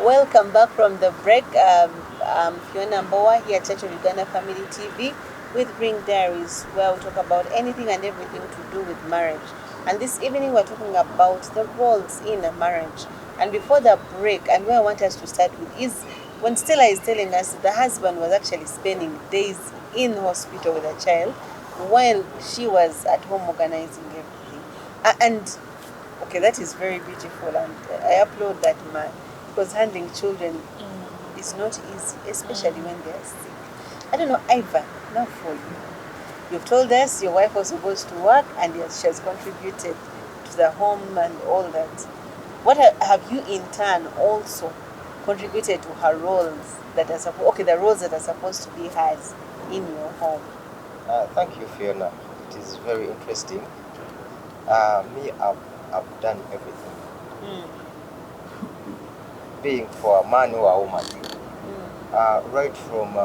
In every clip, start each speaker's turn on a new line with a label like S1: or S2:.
S1: Welcome back from the break. Phiona Mbowa here at Church of Uganda Family TV with Bring Diaries, where we talk about anything and everything to do with marriage. And this evening we're talking about the roles in a marriage. And before the break, and where I want us to start with is when Stella is telling us the husband was actually spending days in hospital with a child while she was at home organizing everything. And okay, that is very beautiful, and I applaud that man, because handling children is not easy, especially when they are sick. I don't know, Ivan, now for you. You've told us your wife was supposed to work, and yes, she has contributed to the home and all that. What have you in turn also contributed to her roles that are the roles that are supposed to be hers in your home?
S2: Thank you, Fiona. It is very interesting. I've done everything. Being for a man or a woman. Right from,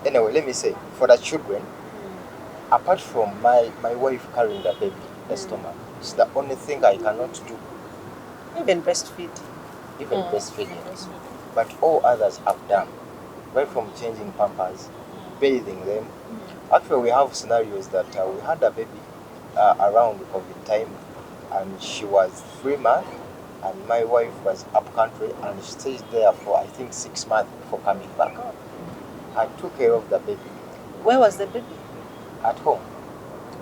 S2: anyway, let me say, for the children, apart from my wife carrying the baby, the stomach, it's the only thing I cannot do.
S1: Even breastfeed.
S2: Even breastfeeding. But all others I've done. Right from changing pampers, bathing them. Actually, we have scenarios that we had a baby around COVID time, and she was 3 months, and my wife was up country, and she stayed there for I think 6 months before coming back. I took care of the baby.
S1: Where was the baby?
S2: At home.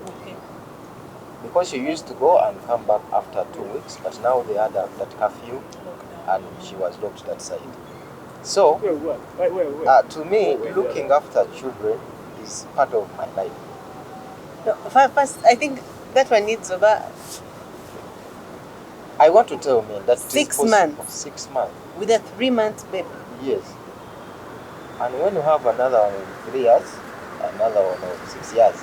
S1: Okay.
S2: Because she used to go and come back after 2 weeks, but now they had that curfew, and she was locked that side. So, to me, looking after children is part of my life.
S1: No, first, I think that one needs over.
S2: I want to tell me that
S1: 6 months.
S2: 6 months.
S1: With a 3-month baby.
S2: Yes. And when you have another one in 3 years, another one in 6 years.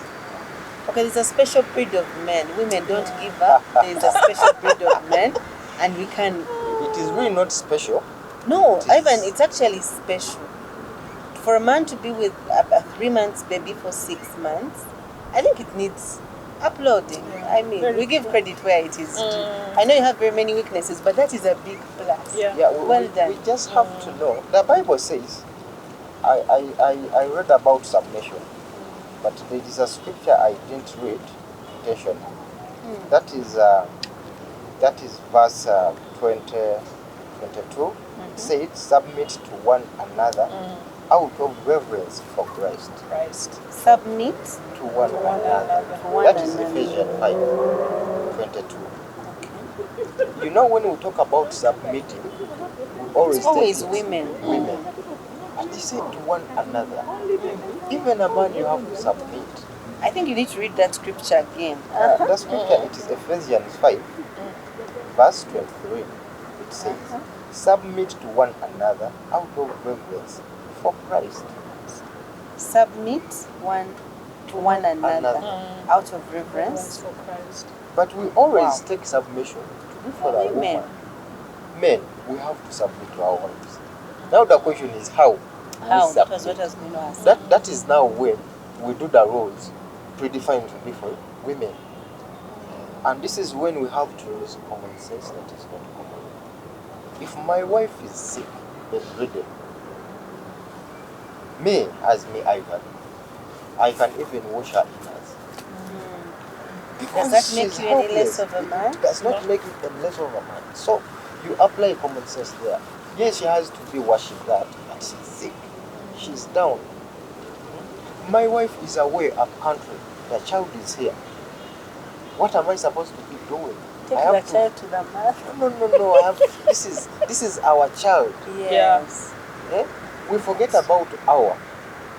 S1: Okay, there's a special breed of men. Women don't give up. There's a special breed of men, and we can.
S2: It is really not special.
S1: No, Ivan, it's actually special. For a man to be with a 3-month baby for 6 months, I think it needs uploading. I mean, we give credit where it is due. I know you have very many weaknesses, but that is a big plus. Well done.
S2: We just have to know. The Bible says, I read about submission, but there is a scripture I didn't read intentionally. That is verse 22. Said, submit to one another out of reverence for Christ.
S1: Submit
S2: to one another. That is Ephesians 5:22. Okay. You know, when we talk about submitting, we always
S1: women.
S2: And he said to one another. Even a man, you have to submit.
S1: I think you need to read that scripture again.
S2: The scripture, it is Ephesians 5, verse 23. It says, submit to one another out of reverence for Christ.
S1: Submit to one another out of reverence
S3: for Christ.
S2: But we always take submission to be for the woman. Men, we have to submit to our wives. Now the question is how?
S1: How? That was what I was going to ask.
S2: That is now when we do the roles predefined to be for women. And this is when we have to use common sense that is not common. If my wife is sick, bedridden, Ivan, I can even wash her innards.
S1: Does that make you any less of a man?
S2: It does not make you less of a man. So you apply common sense there. Yes, she has to be washing that, but she's sick. She's down. My wife is away up country. The child is here. What am I supposed to be doing?
S1: Take the child to the mother.
S2: No. This is our child.
S1: Yes.
S2: We forget about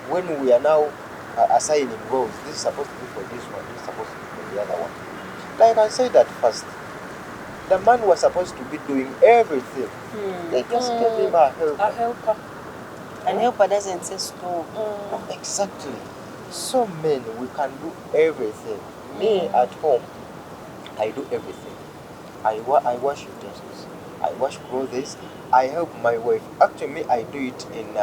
S2: when we are now assigning roles. This is supposed to be for this one. This is supposed to be for the other one. Like I said at first, the man was supposed to be doing everything. They just gave him a helper.
S1: And helper doesn't say stop.
S2: Exactly. So men, we can do everything. Me at home, I do everything. I wash utensils. I wash clothes. I help my wife. Actually, I do it in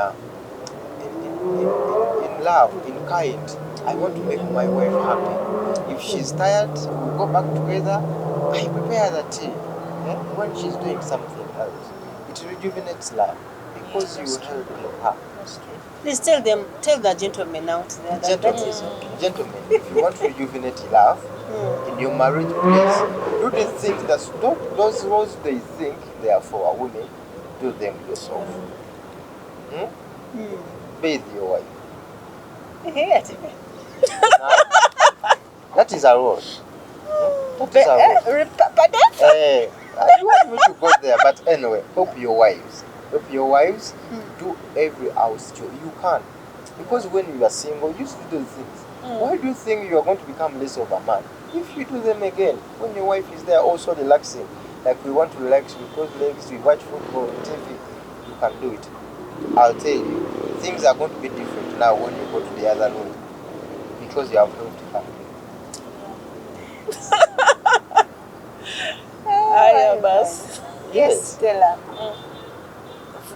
S2: love, in kind. I want to make my wife happy. If she's tired, we go back together. I prepare the tea when she's doing something else. it rejuvenates love because you help her.
S3: That's true.
S1: Please tell the gentlemen out there that that is okay.
S2: Gentlemen, if you want to rejuvenate love in your marriage, please do the things those roles they think they are for a woman, do them yourself. Bathe your wife. That is a role. That is a role. I want me to go there, but anyway, help your wives. Help your wives do every house chore you can. Because when you are single, you used to do things. Why do you think you are going to become less of a man? If you do them again, when your wife is there also relaxing, like we want to relax, we close legs, we watch football, TV, you can do it. I'll tell you, things are going to be different now when you go to the other room because you have helped her.
S1: Yes, Stella.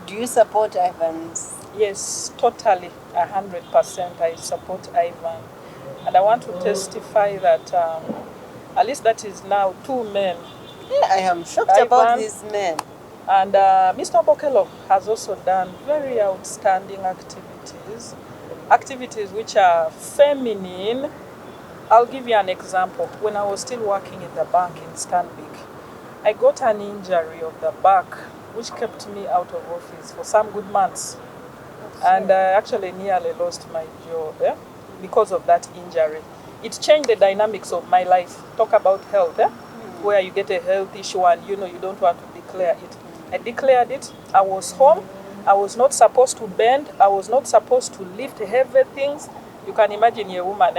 S1: Do you support Ivan's?
S3: Yes, totally, 100%. I support Ivan, and I want to testify that at least that is now 2 men.
S1: Yeah, I am shocked
S3: Ivan,
S1: about these men.
S3: And Mr. Obokello has also done very outstanding activities which are feminine. I'll give you an example. When I was still working in the bank in Stanbic, I got an injury of the back which kept me out of office for some good months. And I actually nearly lost my job because of that injury. It changed the dynamics of my life. Talk about health, where you get a health issue and you don't want to declare it. I declared it. I was home. I was not supposed to bend. I was not supposed to lift heavy things. You can imagine you're a woman,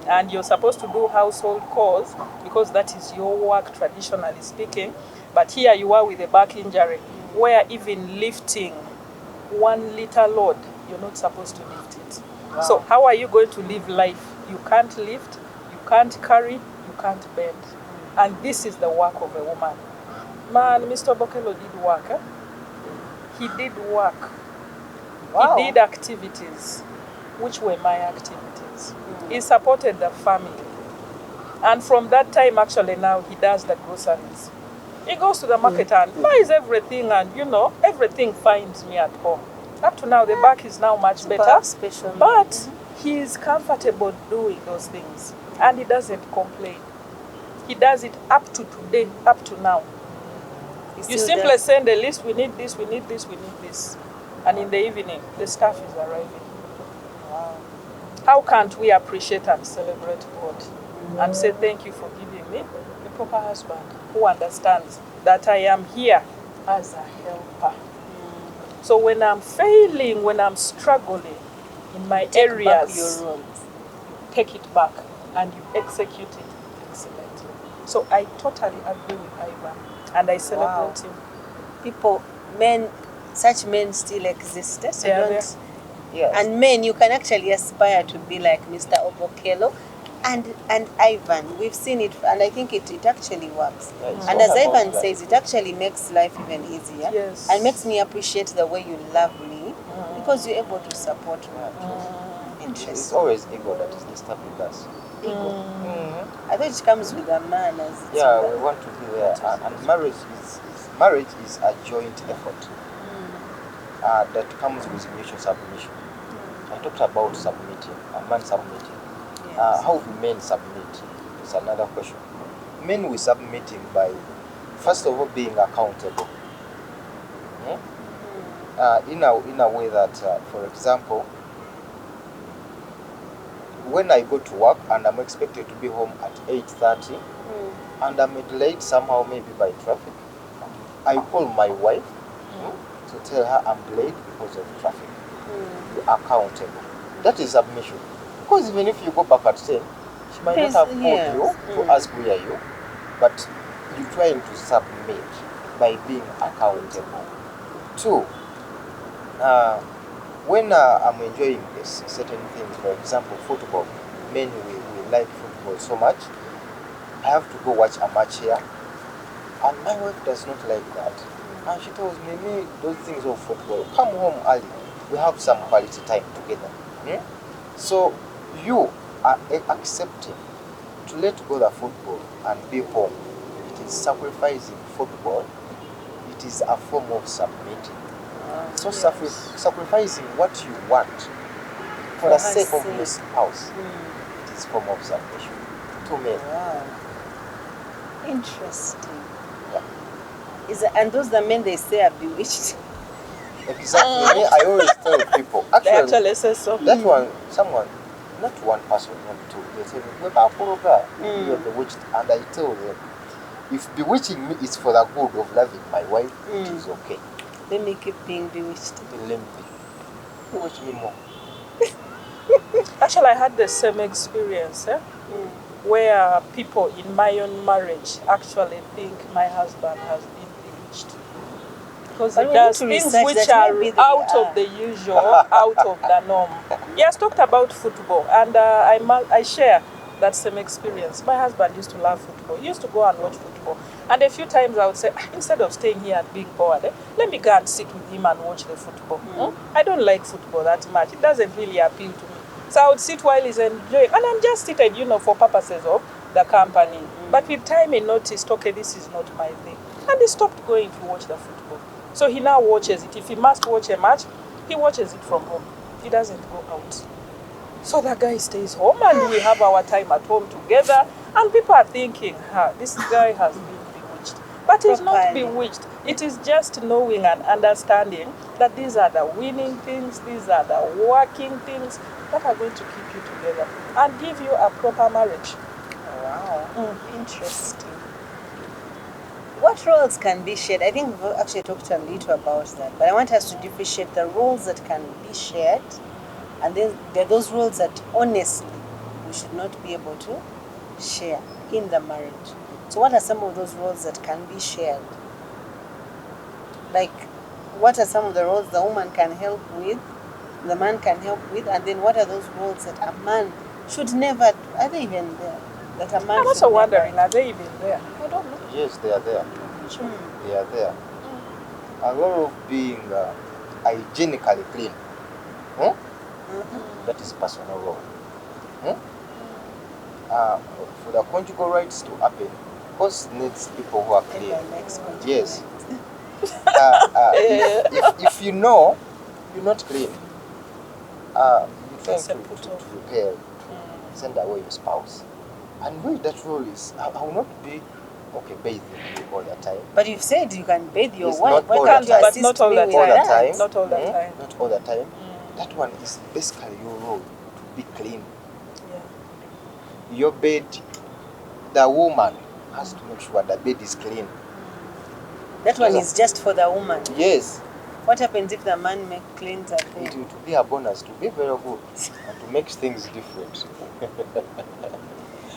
S3: and you're supposed to do household chores because that is your work, traditionally speaking. But here you are with a back injury where even lifting 1 liter load, you're not supposed to lift it. Wow. So how are you going to live life? You can't lift, you can't carry, you can't bend. And this is the work of a woman. Man, Mr. Obokello did work. He did work. Wow. He did activities, which were my activities. He supported the family. And from that time, actually, now he does the groceries. He goes to the market and buys everything, and everything finds me at home. Up to now, the back is now much better.
S1: Special.
S3: But he is comfortable doing those things, and he doesn't complain. He does it up to today, up to now. You simply send a list, we need this, we need this, we need this. And in the evening, the staff is arriving. Wow. How can't we appreciate and celebrate God and say thank you for giving me a proper husband who understands that I am here as a helper. So when I'm failing, when I'm struggling in my areas,
S1: you
S3: take it back and you execute it excellently. So I totally agree with Ivan, and I celebrate him.
S1: Such men still exist. So
S3: Yes.
S1: And men, you can actually aspire to be like Mr. Obokello and Ivan. We've seen it, and I think it actually works. And as Ivan says, it actually makes life even easier.
S3: Yes.
S1: And makes me appreciate the way you love me because you're able to support me. Interesting.
S2: It's always ego that is disturbing us.
S1: Ego. I thought it comes with a man.
S2: We want to be there. And marriage is a joint effort that comes with mutual submission. I talked about submitting, a man submitting.
S1: Yes.
S2: How do men submit? It's another question. Men will submitting by, first of all, being accountable. In a way that, for example, when I go to work and I'm expected to be home at 8:30 and I'm late somehow, maybe by traffic, I call my wife to tell her I'm late because of traffic. Be accountable. That is submission. Because even if you go back at 10, she might not have called you to ask where you, but you're trying to submit by being accountable. 2, when I'm enjoying certain things, for example, football, men we like football so much, I have to go watch a match here, and my wife does not like that. And she tells me, those things of football, come home early, we have some quality time together. So you are accepting to let go the football and be home. It is sacrificing football. it is a form of submitting. So
S3: Yes.
S2: sacrificing what you want for
S1: For
S2: the
S1: her
S2: sake of
S1: sake.
S2: your spouse, it is form of submission to men.
S1: Wow. Interesting.
S2: Yeah.
S1: And those the men they say are bewitched.
S2: Exactly. Me, I always tell people,
S3: They actually say so.
S2: that one, someone, not one person, not two, they say, you're bewitched. And I tell them, if bewitching me is for the good of loving my wife, it is okay.
S1: Let me keep being bewitched.
S2: Let me bewitch me more.
S3: Actually, I had the same experience, where people in my own marriage actually think my husband has been bewitched. Because he
S1: But we
S3: does
S1: need to
S3: things
S1: research
S3: which
S1: that
S3: are
S1: maybe they
S3: out
S1: are.
S3: of the usual, out of the norm. He has talked about football, and I share that same experience. My husband used to love football. He used to go and watch football. And a few times I would say, instead of staying here and being bored, let me go and sit with him and watch the football. I don't like football that much. It doesn't really appeal to me. So I would sit while he's enjoying. And I'm just seated, for purposes of the company. But with time he noticed, okay, this is not my thing. And he stopped going to watch the football. So he now watches it. If he must watch a match, he watches it from home. He doesn't go out. So the guy stays home and we have our time at home together. And people are thinking, this guy has been bewitched. But he's not
S1: Properly.
S3: bewitched. It is just knowing and understanding that these are the winning things, these are the working things that are going to keep you together and give you a proper marriage.
S1: Wow. Interesting. What roles can be shared? I think we've actually talked a little about that, but I want us to differentiate the roles that can be shared, and then there are those roles that honestly we should not be able to share in the marriage. So what are some of those roles that can be shared? Like, what are some of the roles the woman can help with, the man can help with, and then what are those roles that a man should never do? Are they even there? That a man
S3: I'm
S1: should
S3: also
S1: never
S3: wondering,
S1: do?
S3: are they even there? I don't know.
S2: Yes, they are there. They are there. A lot of being hygienically clean. That is personal role. For the conjugal rights to happen, course needs people who are clean. Yes. If you know you're not clean, you try to repair, to send away your spouse. And where that role is, I will not be bathing you all the time.
S1: But you've said you can bathe your
S2: It's
S1: wife.
S2: not all
S1: Why can't
S2: the
S1: you
S2: time.
S3: But
S1: assist
S3: not all
S1: me
S3: the
S1: with
S2: All the
S1: that?
S2: time.
S3: Not all the time.
S2: Not all the time. That one is basically your role to be clean.
S3: Yeah.
S2: Your bed, the woman has to make sure the bed is clean.
S1: That one is just for the woman.
S2: Yes.
S1: What happens if the man cleans at home?
S2: It will be a bonus to be very good and to make things different.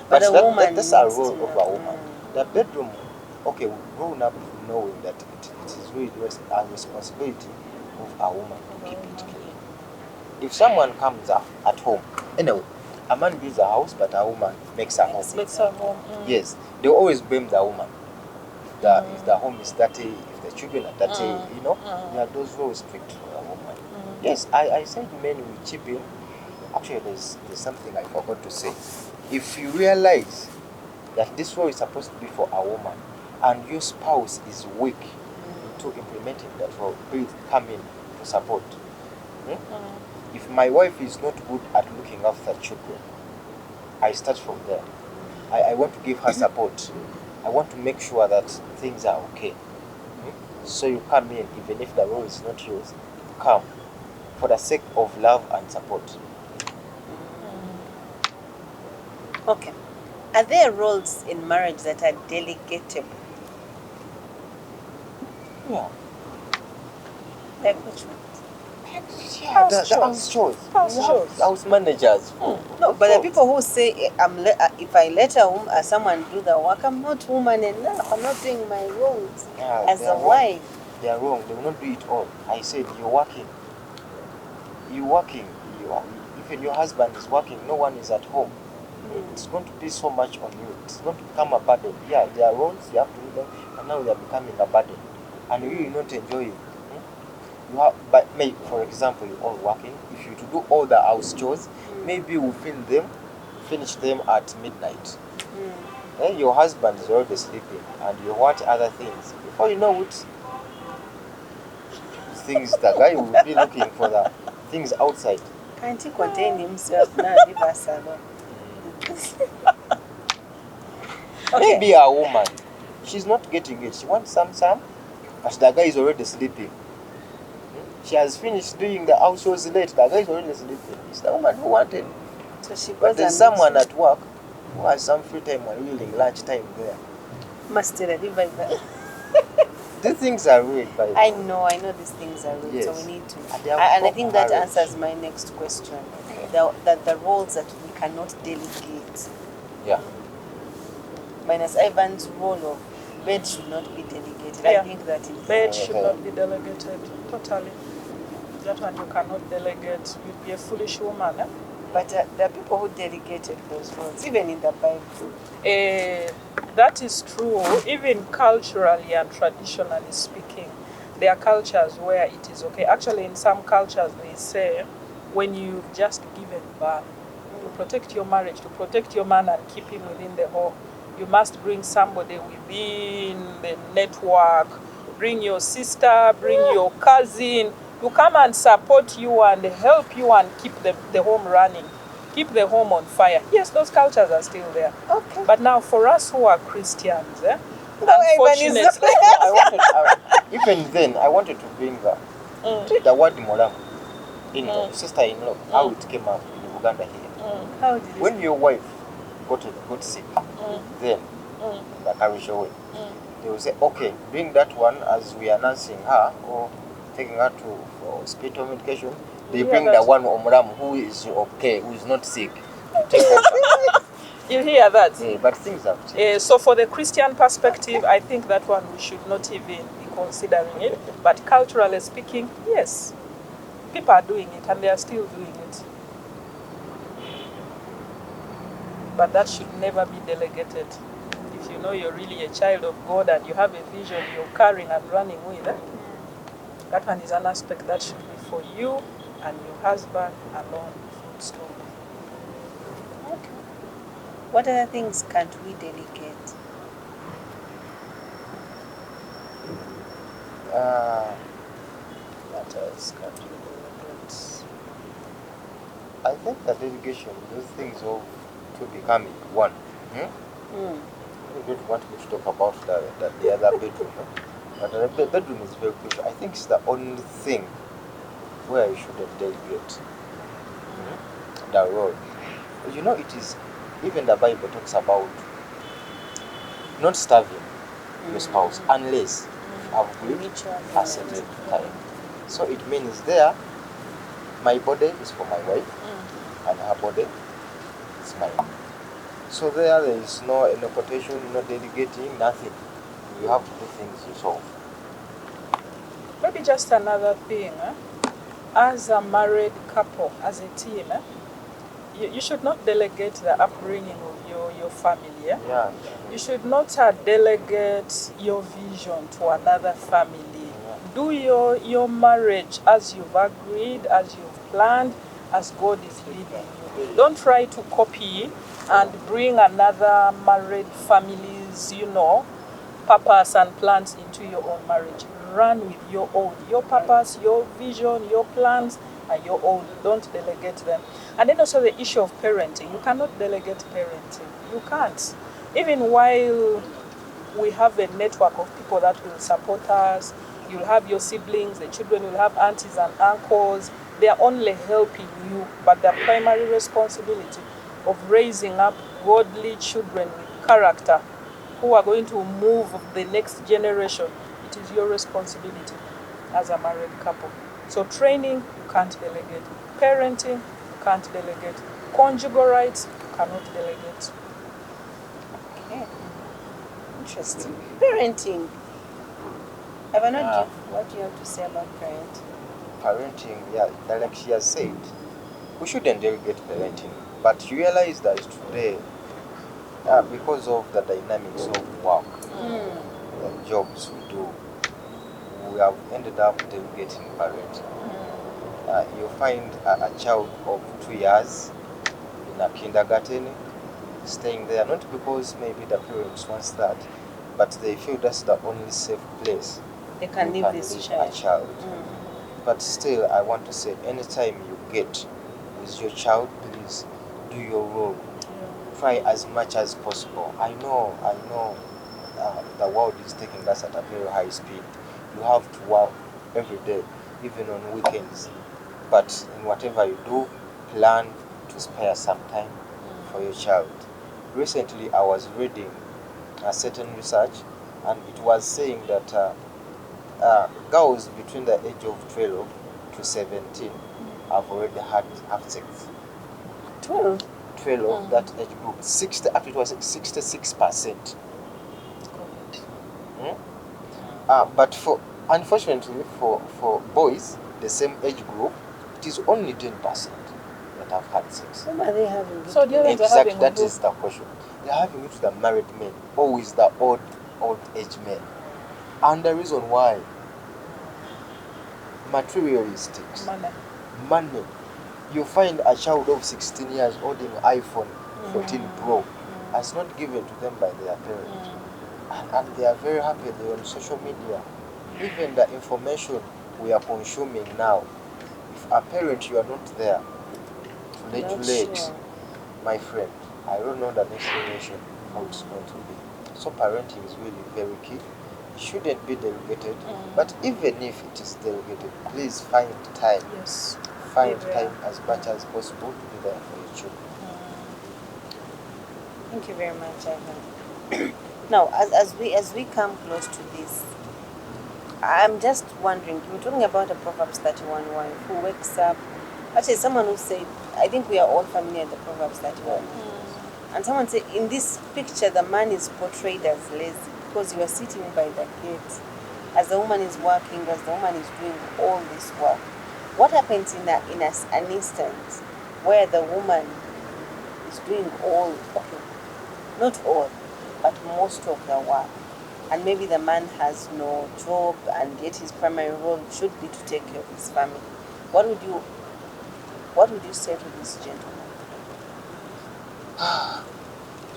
S1: But the woman
S2: that's a
S1: needs
S2: role
S1: to
S2: of a woman. The bedroom, we've grown up knowing that it is really a responsibility of a woman to keep it clean. If someone comes at home, anyway, a man builds a house, but a woman makes a home.
S3: Makes her home.
S2: Yes, they always blame the woman. If the home is dirty, if the children are dirty, there are those rules strict for a woman. Yes, I said men will chip in. Actually, there's something I forgot to say. If you realize that this role is supposed to be for a woman and your spouse is weak into implementing that role, please come in to support. If my wife is not good at looking after children, I start from there. I want to give her support. I want to make sure that things are okay. So you come in, even if the role is not yours, come for the sake of love and support.
S1: Okay. Are there roles in marriage that are delegatable?
S2: Yeah.
S1: Like which one?
S2: Yeah, the house chores. House managers.
S1: No, but the people who say if I let someone do the work, I'm not woman enough. I'm not doing my roles as a wife.
S2: They are wrong. They will not do it all. I said you're working. You're working. Even your husband is working. No one is at home. It's going to be so much on you. It's going to become a burden. Yeah, there are roles you have to do them, and now they are becoming a burden, and you will not enjoy it. But maybe, for example, you're all working. If you to do all the house chores, maybe you finish them at midnight. Then your husband is already sleeping, and you want other things. Before you know it, things, the guy will be looking for the things outside.
S1: Can't he contain himself now? Leave us alone. Okay.
S2: Maybe a woman, she's not getting it. She wants some, but the guy is already sleeping. She has finished doing the house chores late. The guy is already sleeping. It's the woman who wanted.
S1: So she
S2: But
S1: goes
S2: there's
S1: and
S2: someone at work who has some free time while willing lunch time there.
S1: must tell her, leave her that.
S2: These things are real, by the
S1: I
S2: way.
S1: know these things are real, so
S2: Yes.
S1: we need to.
S2: And they are
S1: And I
S2: for
S1: think that
S2: marriage.
S1: answers my next question. That the roles that we cannot delegate.
S2: Yeah.
S1: Minus Ivan's role of bed should not be delegated. I
S3: Yeah.
S1: think that is.
S3: Bed should not be delegated. Totally. That one you cannot delegate. You'd be a foolish woman. Eh?
S1: But there are people who delegated those roles, even in the Bible.
S3: That is true, even culturally and traditionally speaking. There are cultures where it is okay. Actually, in some cultures, they say when you've just given birth, to protect your marriage, to protect your man and keep him within the home, you must bring somebody within the network. Bring your sister, bring your cousin, to come and support you and help you and keep the home running, keep the home on fire. Yes, those cultures are still there.
S1: Okay.
S3: But now for us who are Christians,
S1: No,
S3: unfortunately,
S2: Even then, I wanted to bring the word molam in sister-in-law, how it came up in Uganda here.
S1: How did
S2: When your wife got sick, then the carriage away, they will say, okay, bring that one as we are nursing her or taking her to for hospital medication. They
S3: Yeah,
S2: bring the
S3: that's-
S2: one Omram who is okay, who is not sick, to take over.
S3: you hear that?
S2: Yeah, but things have changed.
S3: So for the Christian perspective, I think that one we should not even be considering it. But culturally speaking, yes, people are doing it and they are still doing it. But that should never be delegated. If you know you're really a child of God and you have a vision you're carrying and running with, that one is an aspect that should be for you and your husband alone. Full stop.
S1: Okay. What other things can't we delegate?
S3: What else can't you delegate?
S2: I think the delegation, those things of to becoming one. You don't want me to talk about the other bedroom, but the bedroom is very crucial. I think it's the only thing where you shouldn't delegate the role. You know, it is, even the Bible talks about not starving your spouse unless I've lived a certain time. So it means there, my body is for my wife and her body is mine. So there is no quotation, no delegating, nothing. You have to do things yourself.
S3: Maybe just another thing, as a married couple, as a team, you should not delegate the upbringing of your family.
S2: Yeah.
S3: You should not delegate your vision to another family. Do your marriage as you've agreed, as you've planned, as God is leading you. Don't try to copy and bring another married family's, purpose and plans into your own marriage. Run with your own. Your purpose, your vision, your plans are your own. Don't delegate them. And then also the issue of parenting. You cannot delegate parenting. You can't. Even while we have a network of people that will support us, you'll have your siblings, the children will have aunties and uncles. They are only helping you, but the primary responsibility of raising up godly children with character who are going to move the next generation, it is your responsibility as a married couple. So training, you can't delegate. Parenting, you can't delegate. Conjugal rights, you cannot delegate.
S1: Okay. Interesting. Parenting. Evan, what do you have to say about parenting?
S2: Parenting, yeah, like she has said, we shouldn't delegate parenting. But you realize that today, because of the dynamics of work, the jobs we do, we have ended up delegating parenting. You find a child of 2 years in a kindergarten staying there, not because maybe the parents want that, but they feel that's the only safe place
S1: They can leave this
S2: a child. But still, I want to say, anytime you get with your child, please do your role. Try as much as possible. I know, the world is taking us at a very high speed. You have to work every day, even on weekends. But in whatever you do, plan to spare some time for your child. Recently, I was reading a certain research, and it was saying that girls between the age of 12 to 17 have already have sex.
S1: 12.
S2: 12, that age group. 60, actually it was 66%. But unfortunately for boys, the same age group, it is only 10% that have had sex.
S1: Whom are they having?
S3: So the others are
S2: Exactly,
S3: having
S2: that
S3: who?
S2: is the question. They're having it with the married men, or with the old age men. And the reason why, materialistics, money. You find a child of 16 years holding iPhone 14 Pro, as not given to them by their parents. And they are very happy. They're on social media. Even the information we are consuming now, if a parent you are not there to regulate,
S1: Sure.
S2: my friend, I don't know the next generation how it's going to be. So parenting is really very key. It shouldn't be delegated, but even if it is delegated, please find time.
S3: Yes.
S2: Find time as much as possible to be there for your children.
S1: Thank you very much, Ivan. Now, as we come close to this, I'm just wondering, you were talking about a Proverbs 31 wife who wakes up. Actually, someone who said, I think we are all familiar with the Proverbs 31. And someone said, in this picture, the man is portrayed as lazy because you are sitting by the gate. As the woman is working, as the woman is doing all this work. What happens in an instance where the woman is doing all, okay, not all, but most of the work, and maybe the man has no job, and yet his primary role should be to take care of his family? What would you say to this gentleman?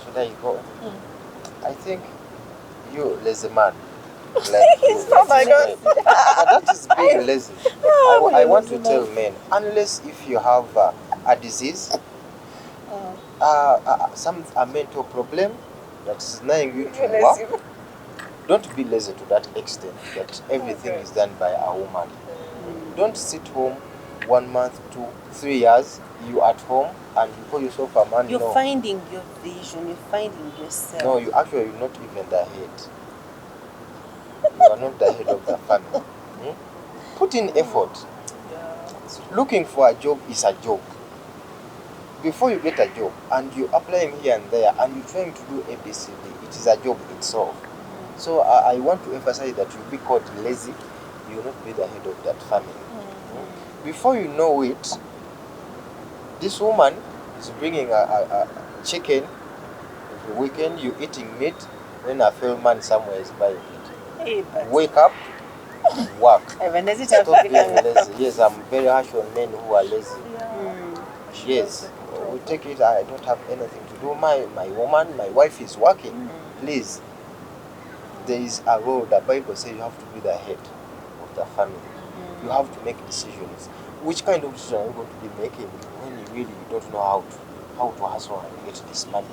S2: Should I go? I think you, lazy man, like you,
S1: Oh my God.
S2: that is being lazy. I want to tell men, unless if you have a disease, a mental problem that is denying you to work, don't be lazy to that extent that everything is done by a woman. Don't sit home 1 month, 2, 3 years, you at home, and you call yourself a man.
S1: You're
S2: No.
S1: finding your vision, you're finding yourself.
S2: No, you're not even the head. You are not the head of the family. Put in effort. Looking for a job is a job. Before you get a job and you're applying here and there and you're trying to do ABCD, it is a job itself. So I want to emphasize that you'll be called lazy, you will not be the head of that family. Before you know it, this woman is bringing a chicken every weekend, you're eating meat, then a fellow man somewhere is buying it.
S1: Hey, but
S2: Wake up, work.
S1: Even as it
S2: Stop being lazy. Yes, I'm very harsh on men who are lazy. Yes, we take it, I don't have anything to do. My woman, my wife is working. Please, there is a role. The Bible says you have to be the head of the family. You have to make decisions. Which kind of decision are you going to be making when you really don't know how to hustle and get this money?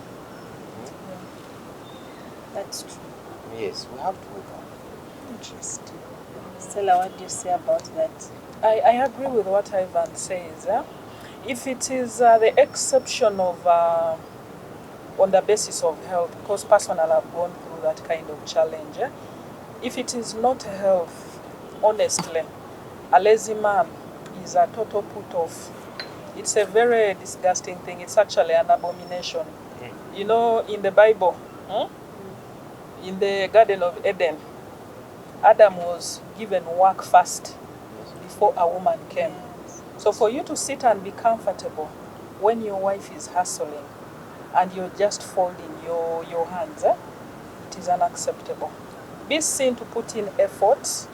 S1: That's true.
S2: Yes, we have to work hard.
S1: Interesting. Stella, what do you say about that?
S3: I agree with what Ivan says. If it is the exception of on the basis of health, because personally I've gone through that kind of challenge. If it is not health, honestly, a lazy man is a total put off. It's a very disgusting thing. It's actually an abomination. You know, in the Bible, in the Garden of Eden, Adam was given work first before a woman came. So for you to sit and be comfortable when your wife is hustling and you're just folding your hands, it is unacceptable. Be seen to put in effort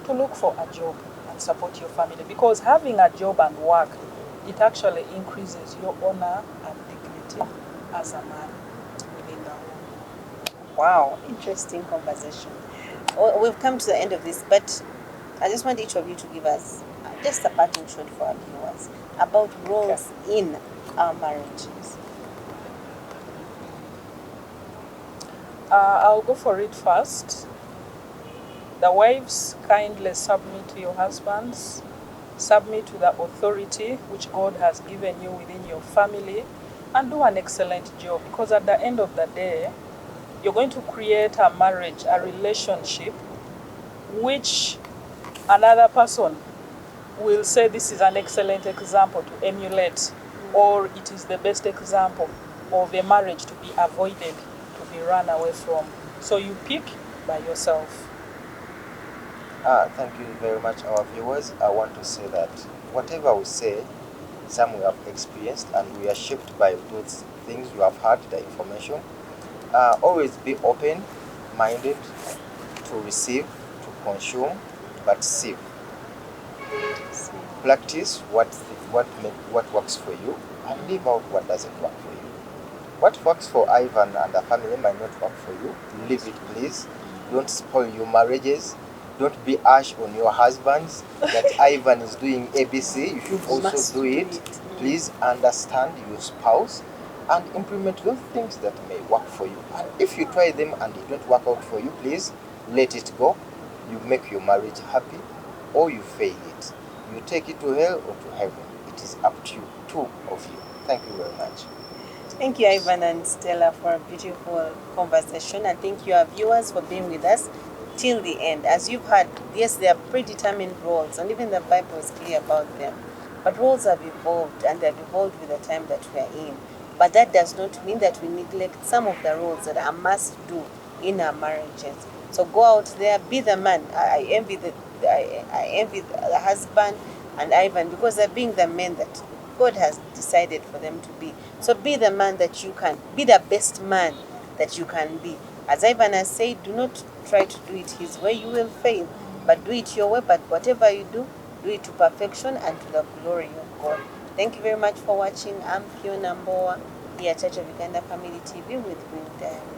S3: to look for a job and support your family, because having a job and work, it actually increases your honor and dignity as a man within the home.
S1: Wow, interesting conversation. We've come to the end of this, but I just want each of you to give us just a parting shot for our viewers about roles in our marriages.
S3: I'll go for it first. The wives, kindly submit to your husbands, submit to the authority which God has given you within your family, and do an excellent job, because at the end of the day, you're going to create a marriage, a relationship, which another person will say this is an excellent example to emulate, or it is the best example of a marriage to be avoided, to be run away from. So you pick by yourself.
S2: Thank you very much, our viewers. I want to say that whatever we say, some we have experienced, and we are shaped by those things we have heard, the information. Always be open-minded to receive, to consume, but see. Practice what works for you, and leave out what doesn't work for you. What works for Ivan and the family might not work for you. Leave it, please. Don't spoil your marriages. Don't be harsh on your husbands that Ivan is doing ABC. You should also do it. Please understand your spouse and implement those things that may work for you. And if you try them and it don't work out for you, please let it go. You make your marriage happy, or you fail it. You take it to hell or to heaven. It is up to you, two of you. Thank you very much.
S1: Thank you, Ivan and Stella, for a beautiful conversation, and thank you, our viewers, for being with us till the end. As you've heard, yes, they are predetermined roles, and even the Bible is clear about them. But roles have evolved, and they've evolved with the time that we are in. But that does not mean that we neglect some of the roles that are must do in our marriages. So go out there, be the man. I envy the husband and Ivan, because they're being the men that God has decided for them to be. So be the man that you can. Be the best man that you can be. As Ivan has said, do not try to do it his way. You will fail. But do it your way. But whatever you do it to perfection and to the glory of God. Thank you very much for watching. I'm Phiona Mbowa here at Church of Uganda Family TV with Green Diaries.